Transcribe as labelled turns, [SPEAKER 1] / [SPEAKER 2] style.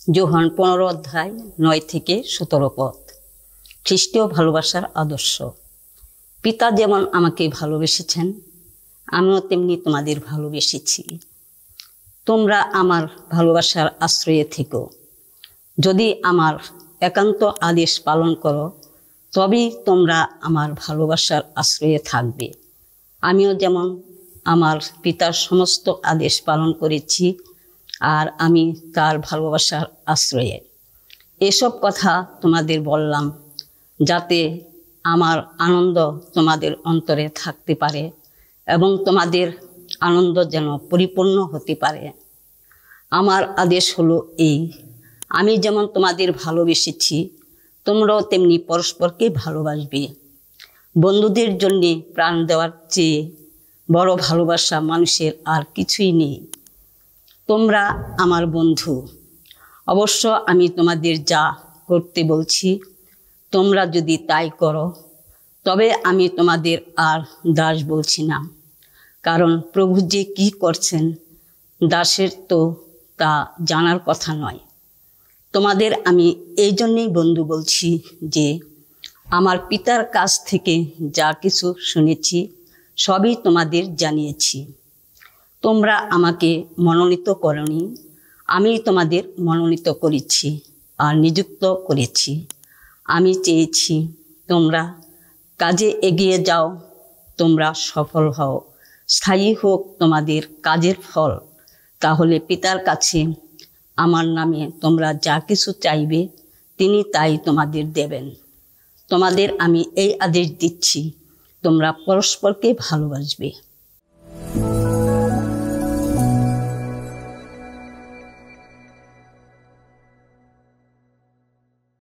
[SPEAKER 1] যোহান 15 অধ্যায় 9 থেকে 17 পদ। খ্রিস্টীয় ভালোবাসার আদর্শ। পিতা যেমন আমাকে ভালোবেসেছেন, আমিও তেমনি তোমাদের ভালোবেসেছি। তোমরা আমার ভালোবাসার আশ্রয়ে থেকো। যদি আমার একান্ত আদেশ পালন করো, তবেই তোমরা আমার ভালোবাসার আশ্রয়ে থাকবে। আমিও যেমন আমার পিতার সমস্ত আদেশ পালন করেছি, আর আমি তার ভালোবাসার আশ্রয়ে। এসব কথা তোমাদের বললাম, যাতে আমার আনন্দ তোমাদের অন্তরে থাকতে পারে এবং তোমাদের আনন্দ যেন পরিপূর্ণ হতে পারে। আমার আদেশ হলো এই, আমি যেমন তোমাদের ভালোবেসেছি, তোমরাও তেমনি পরস্পরকে ভালোবাসবে। বন্ধুদের জন্যে প্রাণ দেওয়ার চেয়ে বড় ভালোবাসা মানুষের আর কিছুই নেই। তোমরা আমার বন্ধু। অবশ্য আমি তোমাদের যা করতে বলছি, তোমরা যদি তাই করো, তবে আমি তোমাদের আর দাস বলছি না। কারণ প্রভু যে কি করছেন, দাসের তো তা জানার কথা নয়। তোমাদের আমি এই জন্যেই বন্ধু বলছি যে, আমার পিতার কাছ থেকে যা কিছু শুনেছি সবই তোমাদের জানিয়েছি। তোমরা আমাকে মনোনীত করনি, আমি তোমাদের মনোনীত করেছি আর নিযুক্ত করেছি। আমি চেয়েছি তোমরা কাজে এগিয়ে যাও, তোমরা সফল হও, স্থায়ী হোক তোমাদের কাজের ফল। তাহলে পিতার কাছে আমার নামে তোমরা যা কিছু চাইবে, তিনি তাই তোমাদের দেবেন। তোমাদের আমি এই আদেশ দিচ্ছি, তোমরা পরস্পরকে ভালোবাসবে।